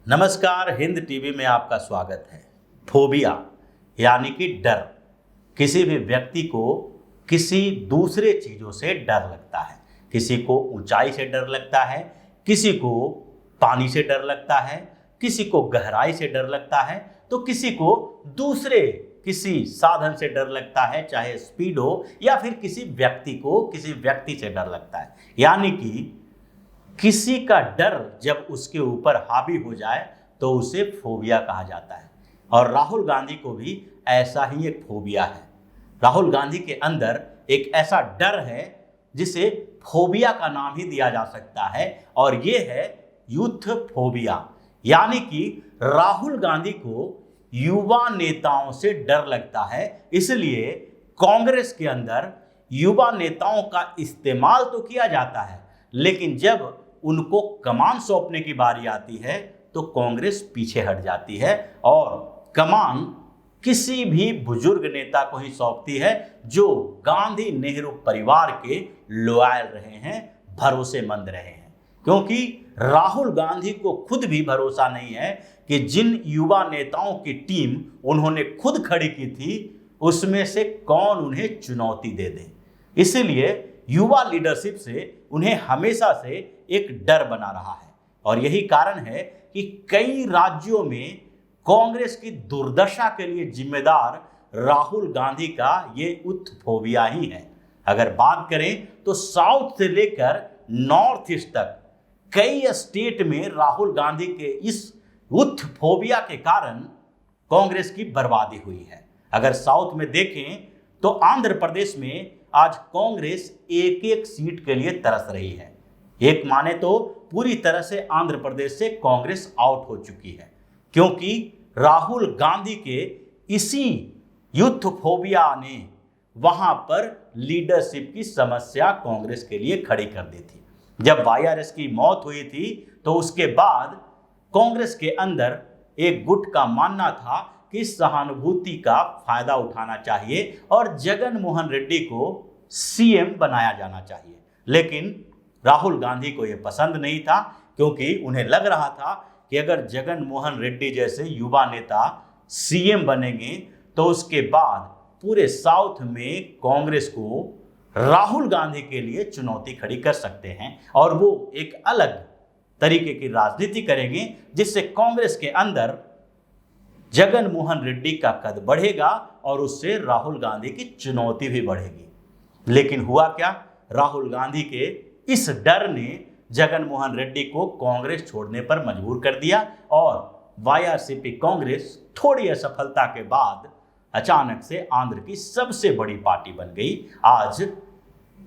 नमस्कार, हिंद टीवी में आपका स्वागत है। फोबिया यानी कि डर। किसी भी व्यक्ति को किसी दूसरे चीज़ों से डर लगता है। किसी को ऊंचाई से डर लगता है, किसी को पानी से डर लगता है, किसी को गहराई से डर लगता है, तो किसी को दूसरे किसी साधन से डर लगता है, चाहे स्पीड हो या फिर किसी व्यक्ति से डर लगता है। यानी कि किसी का डर जब उसके ऊपर हावी हो जाए तो उसे फोबिया कहा जाता है। और राहुल गांधी को भी ऐसा ही एक फोबिया है। राहुल गांधी के अंदर एक ऐसा डर है जिसे फोबिया का नाम ही दिया जा सकता है, और ये है यूथ फोबिया। यानी कि राहुल गांधी को युवा नेताओं से डर लगता है, इसलिए कांग्रेस के अंदर युवा नेताओं का इस्तेमाल तो किया जाता है, लेकिन जब उनको कमान सौंपने की बारी आती है तो कांग्रेस पीछे हट जाती है और कमान किसी भी बुजुर्ग नेता को ही सौंपती है जो गांधी नेहरू परिवार के लॉयल रहे हैं, भरोसेमंद रहे हैं। क्योंकि राहुल गांधी को खुद भी भरोसा नहीं है कि जिन युवा नेताओं की टीम उन्होंने खुद खड़ी की थी उसमें से कौन उन्हें चुनौती दे दे। इसलिए युवा लीडरशिप से उन्हें हमेशा से एक डर बना रहा है, और यही कारण है कि कई राज्यों में कांग्रेस की दुर्दशा के लिए जिम्मेदार राहुल गांधी का ये उत्थफोबिया ही है। अगर बात करें तो साउथ से लेकर नॉर्थ ईस्ट तक कई स्टेट में राहुल गांधी के इस उत्थफोबिया के कारण कांग्रेस की बर्बादी हुई है। अगर साउथ में देखें तो आंध्र प्रदेश में आज कांग्रेस एक एक सीट के लिए तरस रही है। एक माने तो पूरी तरह से आंध्र प्रदेश से कांग्रेस आउट हो चुकी है, क्योंकि राहुल गांधी के इसी यूथ फोबिया ने वहां पर लीडरशिप की समस्या कांग्रेस के लिए खड़ी कर दी थी। जब वाईआरएस की मौत हुई थी तो उसके बाद कांग्रेस के अंदर एक गुट का मानना था कि सहानुभूति का फायदा उठाना चाहिए और जगन मोहन रेड्डी को सीएम बनाया जाना चाहिए। लेकिन राहुल गांधी को यह पसंद नहीं था, क्योंकि उन्हें लग रहा था कि अगर जगन मोहन रेड्डी जैसे युवा नेता सीएम बनेंगे तो उसके बाद पूरे साउथ में कांग्रेस को राहुल गांधी के लिए चुनौती खड़ी कर सकते हैं और वो एक अलग तरीके की राजनीति करेंगे, जिससे कांग्रेस के अंदर जगन मोहन रेड्डी का कद बढ़ेगा और उससे राहुल गांधी की चुनौती भी बढ़ेगी। लेकिन हुआ क्या, राहुल गांधी के इस डर ने जगन मोहन रेड्डी को कांग्रेस छोड़ने पर मजबूर कर दिया और वाईआरसीपी कांग्रेस थोड़ी असफलता के बाद अचानक से आंध्र की सबसे बड़ी पार्टी बन गई। आज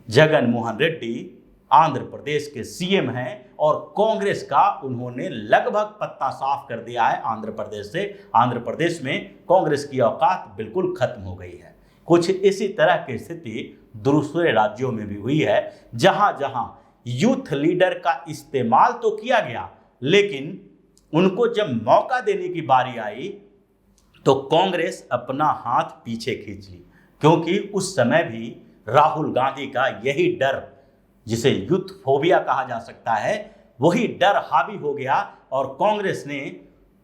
जगन मोहन रेड्डी आंध्र प्रदेश के सीएम हैं और कांग्रेस का उन्होंने लगभग पत्ता साफ कर दिया है आंध्र प्रदेश से। आंध्र प्रदेश में कांग्रेस की औकात बिल्कुल खत्म हो गई है। कुछ इसी तरह की स्थिति दूसरे राज्यों में भी हुई है, जहां जहां यूथ लीडर का इस्तेमाल तो किया गया, लेकिन उनको जब मौका देने की बारी आई तो कांग्रेस अपना हाथ पीछे खींच ली, क्योंकि उस समय भी राहुल गांधी का यही डर, जिसे यूथ फोबिया कहा जा सकता है, वही डर हावी हो गया और कांग्रेस ने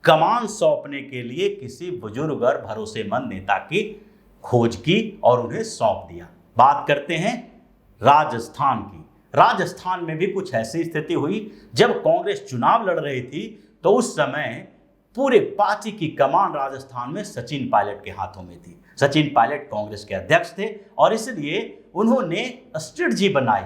कमान सौंपने के लिए किसी बुजुर्ग और भरोसेमंद नेता की खोज की और उन्हें सौंप दिया। बात करते हैं राजस्थान की। राजस्थान में भी कुछ ऐसी स्थिति हुई। जब कांग्रेस चुनाव लड़ रही थी तो उस समय पूरे पार्टी की कमान राजस्थान में सचिन पायलट के हाथों में थी। सचिन पायलट कांग्रेस के अध्यक्ष थे और इसलिए उन्होंने स्ट्रेटजी बनाई।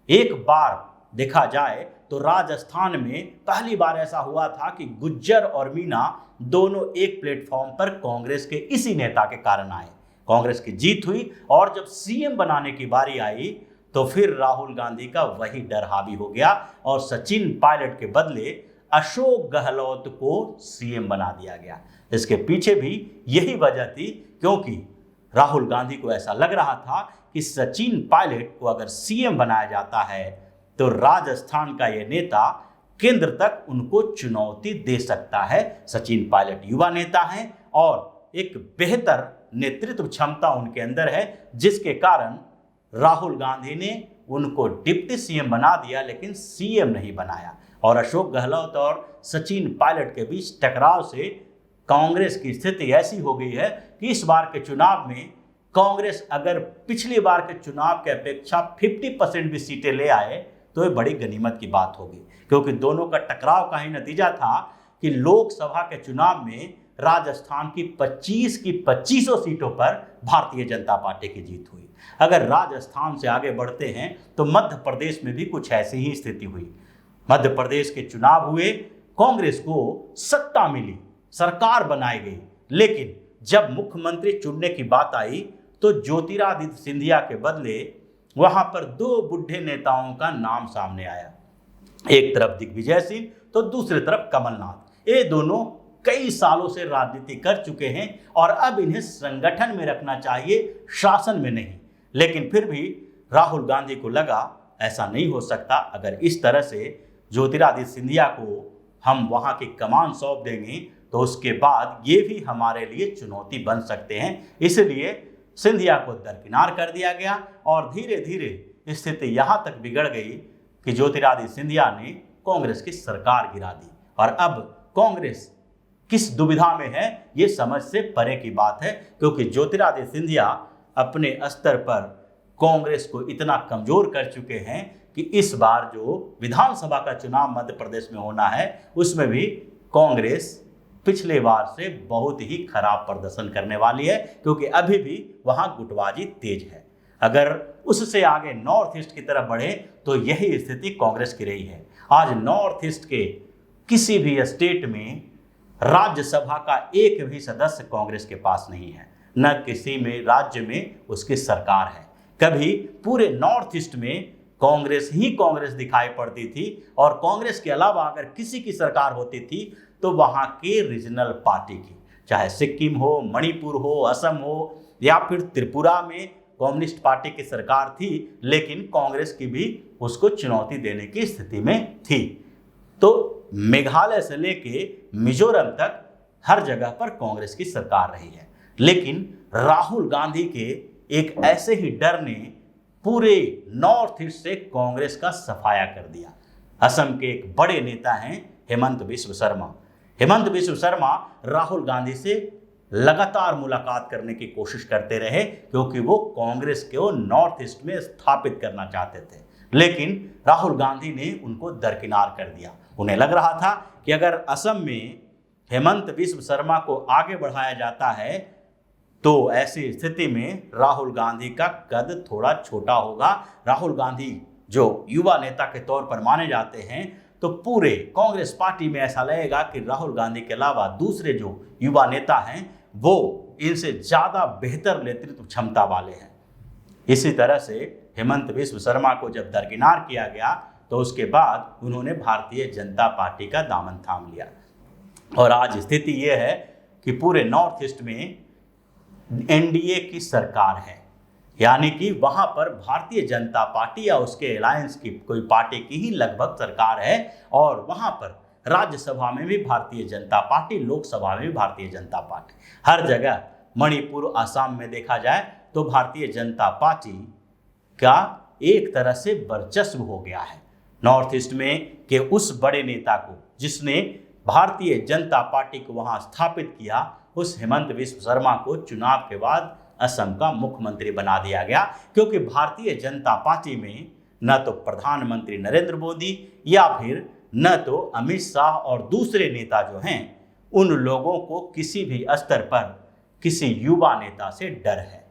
एक बार देखा जाए तो राजस्थान में पहली बार ऐसा हुआ था कि गुज्जर और मीना दोनों एक प्लेटफॉर्म पर कांग्रेस के इसी नेता के कारण आए। कांग्रेस की जीत हुई और जब सीएम बनाने की बारी आई तो फिर राहुल गांधी का वही डर हावी हो गया और सचिन पायलट के बदले अशोक गहलोत को सीएम बना दिया गया। इसके पीछे भी यही वजह थी, क्योंकि राहुल गांधी को ऐसा लग रहा था कि सचिन पायलट को अगर सीएम बनाया जाता है तो राजस्थान का यह नेता केंद्र तक उनको चुनौती दे सकता है। सचिन पायलट युवा नेता हैं और एक बेहतर नेतृत्व क्षमता उनके अंदर है, जिसके कारण राहुल गांधी ने उनको डिप्टी सीएम बना दिया लेकिन सीएम नहीं बनाया। और अशोक गहलोत और सचिन पायलट के बीच टकराव से कांग्रेस की स्थिति ऐसी हो गई है कि इस बार के चुनाव में कांग्रेस अगर पिछली बार के चुनाव के अपेक्षा 50% भी सीटें ले आए तो ये बड़ी गनीमत की बात होगी, क्योंकि दोनों का टकराव का ही नतीजा था कि लोकसभा के चुनाव में राजस्थान की 25 की 25 सीटों पर भारतीय जनता पार्टी की जीत हुई। अगर राजस्थान से आगे बढ़ते हैं तो मध्य प्रदेश में भी कुछ ऐसी ही स्थिति हुई। मध्य प्रदेश के चुनाव हुए, कांग्रेस को सत्ता मिली, सरकार बनाई गई, लेकिन जब मुख्यमंत्री चुनने की बात आई तो ज्योतिरादित्य सिंधिया के बदले वहां पर दो बुढ़े नेताओं का नाम सामने आया। एक तरफ दिग्विजय सिंह तो दूसरी तरफ कमलनाथ। ये दोनों कई सालों से राजनीति कर चुके हैं और अब इन्हें संगठन में रखना चाहिए, शासन में नहीं। लेकिन फिर भी राहुल गांधी को लगा ऐसा नहीं हो सकता, अगर इस तरह से ज्योतिरादित्य सिंधिया को हम वहां की कमान सौंप देंगे तो उसके बाद ये भी हमारे लिए चुनौती बन सकते हैं। इसलिए सिंधिया को दरकिनार कर दिया गया और धीरे धीरे स्थिति यहाँ तक बिगड़ गई कि ज्योतिरादित्य सिंधिया ने कांग्रेस की सरकार गिरा दी। और अब कांग्रेस किस दुविधा में है ये समझ से परे की बात है, क्योंकि ज्योतिरादित्य सिंधिया अपने स्तर पर कांग्रेस को इतना कमजोर कर चुके हैं कि इस बार जो विधानसभा का चुनाव मध्य प्रदेश में होना है उसमें भी कांग्रेस पिछले बार से बहुत ही खराब प्रदर्शन करने वाली है, क्योंकि अभी भी वहां गुटबाजी तेज है। अगर उससे आगे नॉर्थ ईस्ट की तरफ बढ़े तो यही स्थिति कांग्रेस की रही है। आज नॉर्थ ईस्ट के किसी भी स्टेट में राज्यसभा का एक भी सदस्य कांग्रेस के पास नहीं है, न किसी में राज्य में उसकी सरकार है। कभी पूरे नॉर्थ ईस्ट में कांग्रेस ही कांग्रेस दिखाई पड़ती थी और कांग्रेस के अलावा अगर किसी की सरकार होती थी तो वहां के रीजनल पार्टी की, चाहे सिक्किम हो, मणिपुर हो, असम हो या फिर त्रिपुरा में कम्युनिस्ट पार्टी की सरकार थी, लेकिन कांग्रेस की भी उसको चुनौती देने की स्थिति में थी। तो मेघालय से लेके मिजोरम तक हर जगह पर कांग्रेस की सरकार रही है। लेकिन राहुल गांधी के एक ऐसे ही डर ने पूरे नॉर्थ ईस्ट से कांग्रेस का सफाया कर दिया। असम के एक बड़े नेता हैं हेमंत बिस्व शर्मा। हेमंत बिस्व शर्मा राहुल गांधी से लगातार मुलाकात करने की कोशिश करते रहे, क्योंकि वो कांग्रेस को नॉर्थ ईस्ट में स्थापित करना चाहते थे, लेकिन राहुल गांधी ने उनको दरकिनार कर दिया। उन्हें लग रहा था कि अगर असम में हेमंत बिस्व शर्मा को आगे बढ़ाया जाता है तो ऐसी स्थिति में राहुल गांधी का कद थोड़ा छोटा होगा। राहुल गांधी जो युवा नेता के तौर पर माने जाते हैं, तो पूरे कांग्रेस पार्टी में ऐसा लगेगा कि राहुल गांधी के अलावा दूसरे जो युवा नेता हैं वो इनसे ज़्यादा बेहतर नेतृत्व क्षमता वाले हैं। इसी तरह से हेमंत बिस्व शर्मा को जब दरकिनार किया गया तो उसके बाद उन्होंने भारतीय जनता पार्टी का दामन थाम लिया। और आज स्थिति ये है कि पूरे नॉर्थ ईस्ट में एनडीए की सरकार है, यानी कि वहां पर भारतीय जनता पार्टी या उसके अलायंस की कोई पार्टी की ही लगभग सरकार है। और वहां पर राज्यसभा में भी भारतीय जनता पार्टी, लोकसभा में भी भारतीय जनता पार्टी, हर जगह मणिपुर, असम में देखा जाए तो भारतीय जनता पार्टी का एक तरह से वर्चस्व हो गया है। नॉर्थ ईस्ट में के उस बड़े नेता को जिसने भारतीय जनता पार्टी को वहां स्थापित किया, उस हेमंत बिस्व शर्मा को चुनाव के बाद असम का मुख्यमंत्री बना दिया गया, क्योंकि भारतीय जनता पार्टी में न तो प्रधानमंत्री नरेंद्र मोदी या फिर न तो अमित शाह और दूसरे नेता जो हैं उन लोगों को किसी भी स्तर पर किसी युवा नेता से डर है।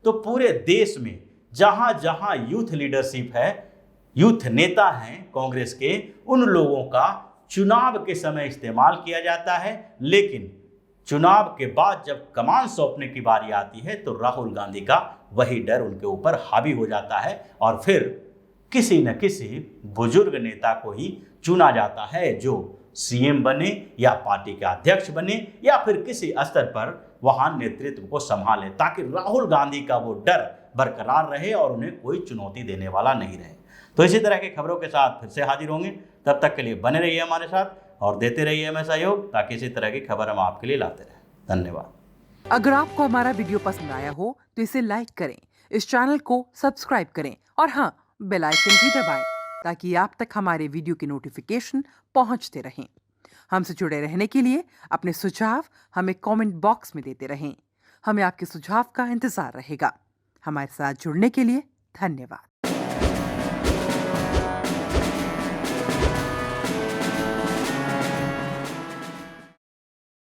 तो पूरे देश में जहां जहां यूथ लीडरशिप है, यूथ नेता हैं कांग्रेस के, उन लोगों का चुनाव के समय इस्तेमाल किया जाता है, लेकिन चुनाव के बाद जब कमान सौंपने की बारी आती है तो राहुल गांधी का वही डर उनके ऊपर हावी हो जाता है और फिर किसी न किसी बुजुर्ग नेता को ही चुना जाता है जो सीएम बने या पार्टी के अध्यक्ष बने या फिर किसी स्तर पर वहां नेतृत्व को संभाले, ताकि राहुल गांधी का वो डर बरकरार रहे और उन्हें कोई चुनौती देने वाला नहीं रहे। तो इसी तरह की खबरों के साथ फिर से हाजिर होंगे, तब तक के लिए बने रहिए हमारे साथ और देते रहिए हमें सहयोग, ताकि इसी तरह की खबर हम आपके लिए लाते रहें। धन्यवाद। अगर आपको हमारा वीडियो पसंद आया हो तो इसे लाइक करें, इस चैनल को सब्सक्राइब करें और हाँ, बेल आइकन भी दबाएं ताकि आप तक हमारे वीडियो की नोटिफिकेशन पहुंचते रहें। हमसे जुड़े रहने के लिए अपने सुझाव हमें कमेंट बॉक्स में देते रहें। हमें आपके सुझाव का इंतजार रहेगा। हमारे साथ जुड़ने के लिए धन्यवाद।